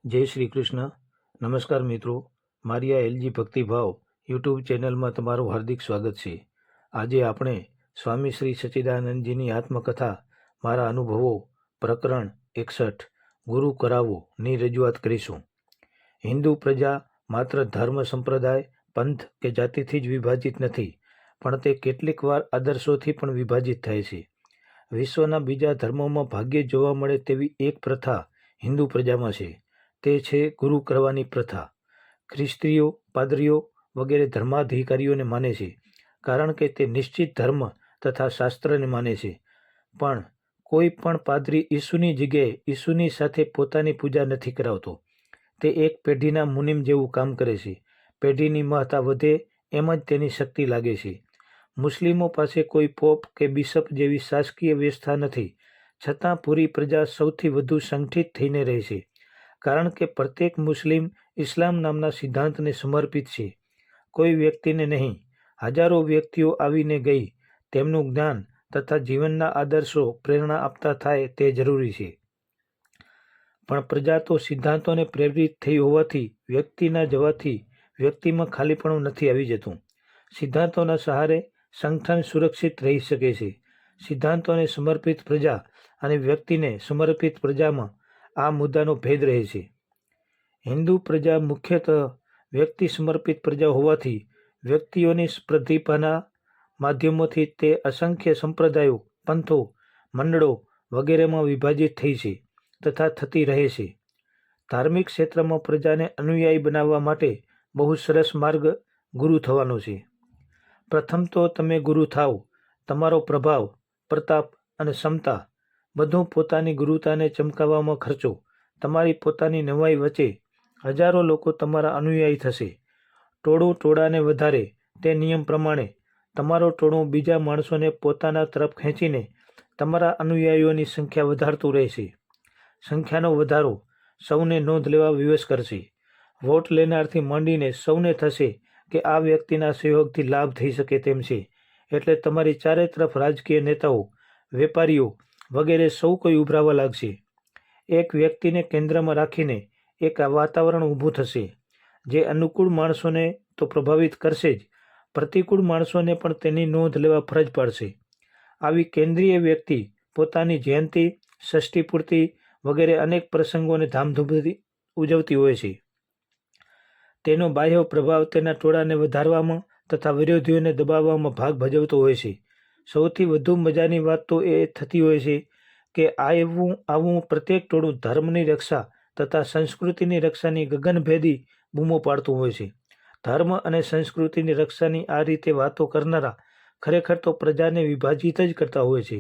જય શ્રી કૃષ્ણ. નમસ્કાર મિત્રો, મારી આ એલજી ભક્તિભાવ યુટ્યુબ ચેનલમાં તમારું હાર્દિક સ્વાગત છે. આજે આપણે સ્વામી શ્રી સચ્ચિદાનંદજીની આત્મકથા મારા અનુભવો પ્રકરણ 61 ગુરુ કરાવો ની રજૂઆત કરીશું. હિન્દુ પ્રજા માત્ર ધર્મ સંપ્રદાય પંથ કે જાતિથી જ વિભાજિત નથી, પણ તે કેટલીક વાર આદર્શોથી પણ વિભાજિત થાય છે. વિશ્વના બીજા ધર્મોમાં ભાગ્યે જોવા મળે તેવી એક પ્રથા હિન્દુ પ્રજામાં છે. તે છે ગુરુ કરવાની પ્રથા. ખ્રિસ્તીઓ પાદરીઓ વગેરે ધર્માધિકારીઓને માને છે, કારણ કે તે નિશ્ચિત ધર્મ તથા શાસ્ત્રને માને છે. પણ કોઈ પણ પાદરી ઈસુની જગ્યાએ ઈસુની સાથે પોતાની પૂજા નથી કરાવતો. તે એક પેઢીના મુનિમ જેવું કામ કરે છે. પેઢીની મહત્તા વધે એમ જ તેની શક્તિ લાગે છે. મુસ્લિમો પાસે કોઈ પોપ કે બિશપ જેવી શાસકીય વ્યવસ્થા નથી, છતાં પૂરી પ્રજા સૌથી વધુ સંગઠિત થઈને રહે છે, કારણ કે પ્રત્યેક મુસ્લિમ ઇસ્લામ નામના સિદ્ધાંતને સમર્પિત છે. કોઈ વ્યક્તિને નહીં, હજારો વ્યક્તિઓ આવીને ગઈ તેમનું જ્ઞાન તથા જીવનના આદર્શો પ્રેરણા આપતા થાય તે જરૂરી છે. પણ પ્રજા તો સિદ્ધાંતોને પ્રેરિત થઈ હોવાથી વ્યક્તિના જવાથી વ્યક્તિમાં ખાલીપણું નથી આવી જતું. સિદ્ધાંતોના સહારે સંગઠન સુરક્ષિત રહી શકે છે. સિદ્ધાંતોને સમર્પિત પ્રજા અને વ્યક્તિને સમર્પિત પ્રજામાં આ મુદ્દાનો ભેદ રહે છે. હિન્દુ પ્રજા મુખ્યતઃ વ્યક્તિ સમર્પિત પ્રજા હોવાથી વ્યક્તિઓની પ્રતિભાના માધ્યમોથી તે અસંખ્ય સંપ્રદાયો, પંથો, મંડળો વગેરેમાં વિભાજિત થઈ છે તથા થતી રહે છે. ધાર્મિક ક્ષેત્રમાં પ્રજાને અનુયાયી બનાવવા માટે બહુ સરસ માર્ગ ગુરુ થવાનો છે. પ્રથમ તો તમે ગુરુ થાવ. તમારો પ્રભાવ, પ્રતાપ અને ક્ષમતા બધું પોતાની ગુરુતાને ચમકાવવામાં ખર્ચો. તમારી પોતાની નવાઈ વચ્ચે હજારો લોકો તમારા અનુયાયી થશે. ટોળું ટોળાને વધારે તે નિયમ પ્રમાણે તમારો ટોળું બીજા માણસોને પોતાના તરફ ખેંચીને તમારા અનુયાયીઓની સંખ્યા વધારતું રહેશે. સંખ્યાનો વધારો સૌને નોંધ લેવા વિવશ કરશે. વોટ લેનારથી માંડીને સૌને થશે કે આ વ્યક્તિના સહયોગથી લાભ થઈ શકે તેમ છે, એટલે તમારી ચારે તરફ રાજકીય નેતાઓ, વેપારીઓ વગેરે સૌ કોઈ ઉભરાવા લાગશે. એક વ્યક્તિને કેન્દ્રમાં રાખીને એક વાતાવરણ ઊભું થશે, જે અનુકૂળ માણસોને તો પ્રભાવિત કરશે જ, પ્રતિકૂળ માણસોને પણ તેની નોંધ લેવા ફરજ પાડશે. આવી કેન્દ્રીય વ્યક્તિ પોતાની જયંતિ, ષષ્ઠી પૂર્તિ વગેરે અનેક પ્રસંગોને ધામધૂમથી ઉજવતી હોય છે. તેનો બાહ્ય પ્રભાવ તેના ટોળાને વધારવામાં તથા વિરોધીઓને દબાવવામાં ભાગ ભજવતો હોય છે. સૌથી વધુ મજાની વાત તો એ થતી હોય છે કે આવું પ્રત્યેક ટોળું ધર્મની રક્ષા તથા સંસ્કૃતિની રક્ષાની ગગનભેદી બૂમો પાડતું હોય છે. ધર્મ અને સંસ્કૃતિની રક્ષાની આ રીતે વાતો કરનારા ખરેખર તો પ્રજાને વિભાજિત જ કરતા હોય છે.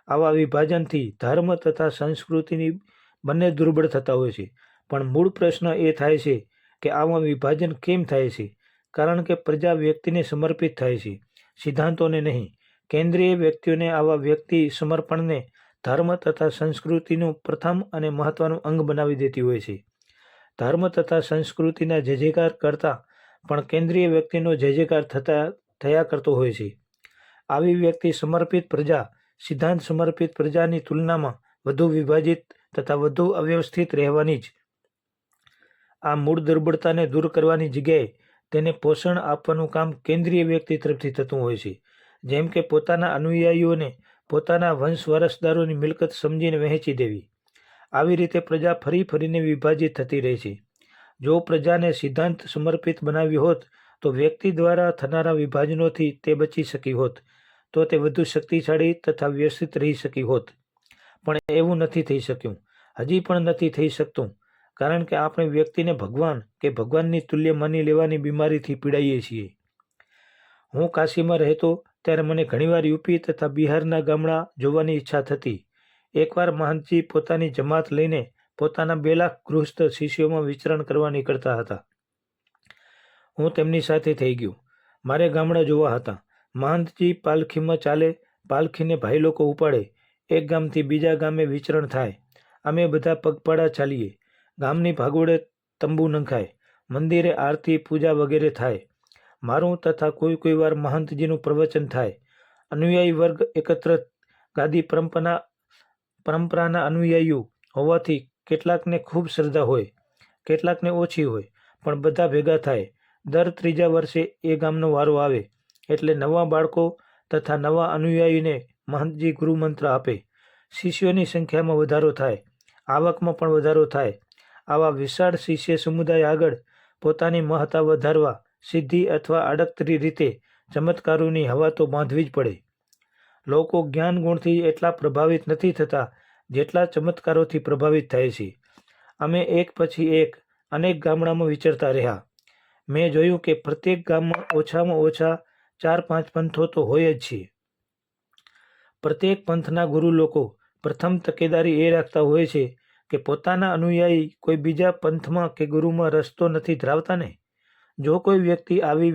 આવા વિભાજનથી ધર્મ તથા સંસ્કૃતિની બંને દુર્બળ થતા હોય છે. પણ મૂળ પ્રશ્ન એ થાય છે કે આવા વિભાજન કેમ થાય છે? કારણ કે પ્રજા વ્યક્તિને સમર્પિત થાય છે, સિદ્ધાંતોને નહીં. કેન્દ્રીય વ્યક્તિઓને આવા વ્યક્તિ સમર્પણને ધર્મ તથા સંસ્કૃતિનું પ્રથમ અને મહત્વનું અંગ બનાવી દેતી હોય છે. ધર્મ તથા સંસ્કૃતિના જય જયકાર કરતાં પણ કેન્દ્રીય વ્યક્તિનો જય જયકાર થયા કરતો હોય છે. આવી વ્યક્તિ સમર્પિત પ્રજા સિદ્ધાંત સમર્પિત પ્રજાની તુલનામાં વધુ વિભાજિત તથા વધુ અવ્યવસ્થિત રહેવાની જ. આ મૂળ દુર્બળતાને દૂર કરવાની જગ્યાએ તેને પોષણ આપવાનું કામ કેન્દ્રીય વ્યક્તિ તરફથી થતું હોય છે. જેમ કે પોતાના અનુયાયીઓને પોતાના વંશ વારસદારોની મિલકત સમજીને વહેંચી દેવી. આવી રીતે પ્રજા ફરી ફરીને વિભાજિત થતી રહે છે. જો પ્રજાને સિદ્ધાંત સમર્પિત બનાવી હોત તો વ્યક્તિ દ્વારા થનારા વિભાજનોથી તે બચી શકી હોત, તો તે વધુ શક્તિશાળી તથા વ્યવસ્થિત રહી શકી હોત. પણ એવું નથી થઈ શક્યું, હજી પણ નથી થઈ શકતું, કારણ કે આપણે વ્યક્તિને ભગવાન કે ભગવાનની તુલ્ય માની લેવાની બીમારીથી પીડાઈએ છીએ. હું કાશીમાં રહેતો ત્યારે મને ઘણીવાર યુપી તથા બિહારના ગામડા જોવાની ઈચ્છા થતી. એકવાર મહંતજી પોતાની જમાત લઈને પોતાના 2 લાખ ગૃહસ્થ શિષ્યોમાં વિચરણ કરવા નીકળતા હતા. હું તેમની સાથે થઈ ગયો. મારે ગામડા જોવા હતા. મહંતજી પાલખીમાં ચાલે, પાલખીને ભાઈ લોકો ઉપાડે, એક ગામથી બીજા ગામે વિચરણ થાય. અમે બધા પગપાળા ચાલીએ. ગામની ભાગોળે તંબુ નંખાય, મંદિરે આરતી પૂજા વગેરે થાય. મારું તથા કોઈ વાર મહંતજીનું પ્રવચન થાય. અનુયાયી વર્ગ એકત્ર. ગાદી પરંપરાના અનુયાયીઓ હોવાથી કેટલાકને ખૂબ શ્રદ્ધા હોય. કેટલાકને ઓછી હોય, પણ બધા ભેગા થાય. દર ત્રીજા વર્ષે એ ગામનો વારો આવે એટલે નવા બાળકો તથા નવા અનુયાયીને મહંતજી ગુરુમંત્ર આપે. શિષ્યોની સંખ્યામાં વધારો થાય, આવકમાં પણ વધારો થાય. આવા વિશાળ શિષ્ય સમુદાય આગળ પોતાની મહત્તા વધારવા સીધી અથવા આડકતરી રીતે ચમત્કારોની હવા તો બાંધવી જ પડે. લોકો જ્ઞાન ગુણથી એટલા પ્રભાવિત નથી થતા જેટલા ચમત્કારોથી પ્રભાવિત થાય છે. અમે એક પછી એક અનેક ગામડામાં વિચરતા રહ્યા. મેં જોયું કે પ્રત્યેક ગામમાં ઓછામાં ઓછા 4-5 પંથો તો હોય જ છે. પ્રત્યેક પંથના ગુરુ લોકો પ્રથમ તકેદારી એ રાખતા હોય છે કે પોતાના અનુયાયી કોઈ બીજા પંથમાં કે ગુરુમાં રસ્તો નથી ધરાવતા ને. જો કોઈ વ્યક્તિ આવી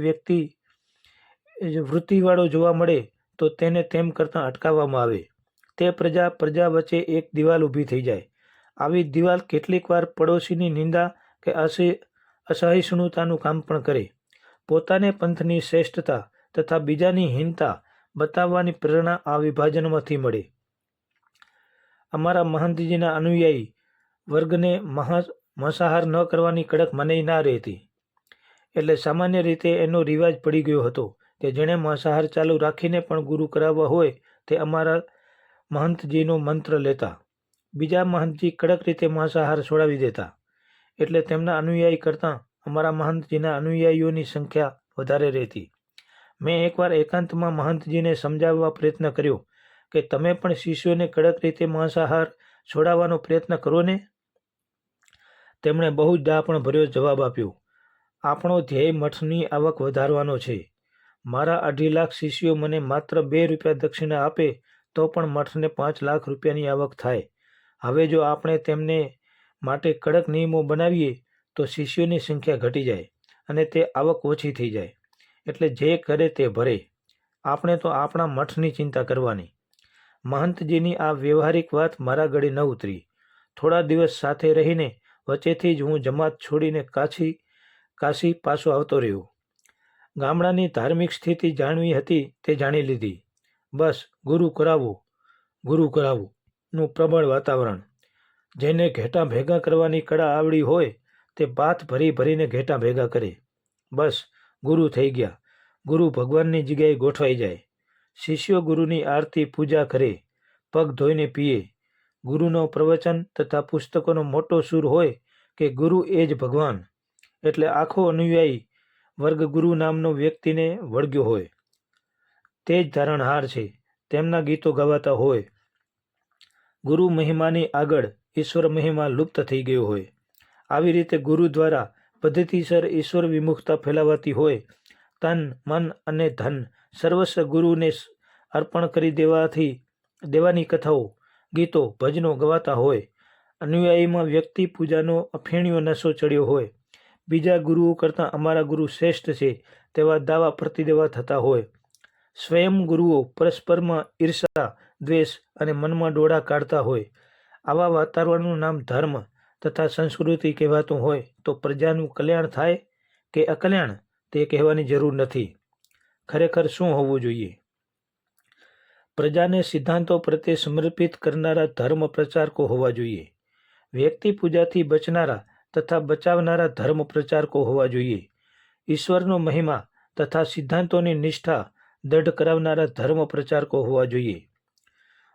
વૃત્તિવાળો જોવા મળે તો તેને તેમ કરતાં અટકાવવામાં આવે. તે પ્રજા વચ્ચે એક દિવાલ ઊભી થઈ જાય. આવી દિવાલ કેટલીક વાર પડોશીની નિંદા કે અસહિષ્ણુતાનું કામ પણ કરે. પોતાને પંથની શ્રેષ્ઠતા તથા બીજાની હીનતા બતાવવાની પ્રેરણા આ વિભાજનમાંથી મળે. અમારા મહંતજીના અનુયાયી વર્ગને માંસાહાર ન કરવાની કડક મનાઈ ના રહેતી. એટલે સામાન્ય રીતે એનો રિવાજ પડી ગયો હતો કે જેણે માંસાહાર ચાલુ રાખીને પણ ગુરુ કરાવવા હોય તે અમારા મહંતજીનો મંત્ર લેતા. બીજા મહંતજી કડક રીતે માંસાહાર છોડાવી દેતા. એટલે તેમના અનુયાયી કરતાં અમારા મહંતજીના અનુયાયીઓની સંખ્યા વધારે રહેતી. મેં એકવાર એકાંતમાં મહંતજીને સમજાવવા પ્રયત્ન કર્યો કે તમે પણ શિષ્યોને કડક રીતે માંસાહાર છોડાવવાનો પ્રયત્ન કરો ને. તેમણે બહુ જ ડાપણ ભર્યો જવાબ આપ્યો, આપણો ધ્યેય મઠની આવક વધારવાનો છે. મારા 2.5 લાખ શિષ્યો મને માત્ર 2 રૂપિયા દક્ષિણા આપે તો પણ મઠને 5 લાખ રૂપિયાની આવક થાય. હવે જો આપણે તેમને માટે કડક નિયમો બનાવીએ તો શિષ્યોની સંખ્યા ઘટી જાય અને તે આવક ઓછી થઈ જાય. એટલે જે કરે તે ભરે. આપણે તો આપણા મઠની ચિંતા કરવાની. મહંતજીની આ વ્યવહારિક વાત મારા ગળે ન ઉતરી. થોડા દિવસ સાથે રહીને વચ્ચેથી જ હું જમાત છોડીને કાશી પાછો આવતો રહ્યો. ગામડાની ધાર્મિક સ્થિતિ જાણવી હતી તે જાણી લીધી. બસ ગુરુ કરાવો નું પ્રબળ વાતાવરણ. જેને ઘેટાં ભેગા કરવાની કળા આવડી હોય તે બાથ ભરીને ઘેટાં ભેગા કરે. બસ ગુરુ થઈ ગયા. ગુરુ ભગવાનની જગ્યાએ ગોઠવાઈ જાય. શિષ્યો ગુરુની આરતી પૂજા કરે, પગ ધોઈને પીએ. ગુરુનો પ્રવચન તથા પુસ્તકોનો મોટો સૂર હોય કે ગુરુ એ જ ભગવાન. એટલે આખો અનુયાયી વર્ગ ગુરુ નામનો વ્યક્તિને વળગ્યો હોય. તે જ ધારણહાર છે. તેમના ગીતો ગવાતા હોય. ગુરુ મહિમાની આગળ ઈશ્વર મહિમા લુપ્ત થઈ ગયો હોય. આવી રીતે ગુરુ દ્વારા પદ્ધતિસર ઈશ્વર વિમુખતા ફેલાવાતી હોય. તન મન અને ધન સર્વસ્વ ગુરુને અર્પણ કરી દેવાની કથાઓ, ગીતો, ભજનો ગવાતા હોય. અનુયાયીમાં વ્યક્તિ પૂજાનો અફીણ્યો નશો ચડ્યો હોય. બીજા ગુરુઓ કરતાં અમારા ગુરુ શ્રેષ્ઠ છે તેવા દાવા પ્રતિદાવા થતા હોય. સ્વયં ગુરુઓ પરસ્પરમાં ઈર્ષા, દ્વેષ અને મનમાં ડોળા કાઢતા હોય. આવા વાતાવરણનું નામ ધર્મ તથા સંસ્કૃતિ કહેવાતું હોય તો પ્રજાનું કલ્યાણ થાય કે અકલ્યાણ તે કહેવાની જરૂર નથી. ખરેખર શું હોવું જોઈએ? પ્રજાને સિદ્ધાંતો પ્રત્યે સમર્પિત કરનારા ધર્મ પ્રચારકો હોવા જોઈએ. વ્યક્તિ પૂજાથી બચનારા તથા બચાવનારા ધર્મ પ્રચારકો હોવા જોઈએ. ઈશ્વરનો મહિમા તથા સિદ્ધાંતોની નિષ્ઠા દઢ કરાવનારા ધર્મ પ્રચારકો હોવા જોઈએ.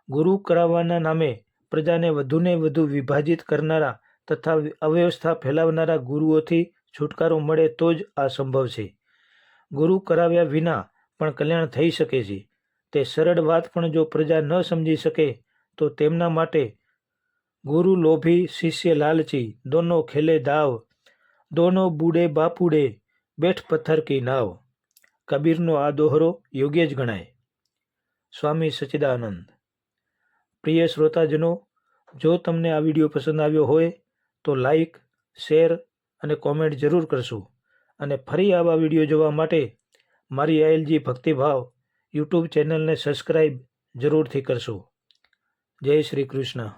ગુરુ કરાવવાના નામે પ્રજાને વધુને વધુ વિભાજિત કરનારા તથા અવ્યવસ્થા ફેલાવનારા ગુરુઓથી છુટકારો મળે તો જ આ સંભવ છે. ગુરુ કરાવ્યા વિના પણ કલ્યાણ થઈ શકે છે. તે સરળ વાત પણ જો પ્રજા ન સમજી શકે તો તેમના માટે ગુરુ લોભી શિષ્ય લાલચી, દોનો ખેલે દાવ, દોનો બૂढ़े બાપુડે, બેઠ પથ્થર કી નાવ. કબીરનો આ દોહરો યોગ્ય જ ગણાય. સ્વામી સચ્ચિદાનંદ. પ્રિય શ્રોતાજનો, જો તમને આ વિડીયો પસંદ આવ્યો હોય તો લાઈક, શેર અને કોમેન્ટ જરૂર કરશો. અને ફરી આવા વિડીયો જોવા માટે મારી એલજી ભક્તિભાવ યુટ્યુબ ચેનલને સબસ્ક્રાઈબ જરૂરથી કરશો. જય શ્રી કૃષ્ણ.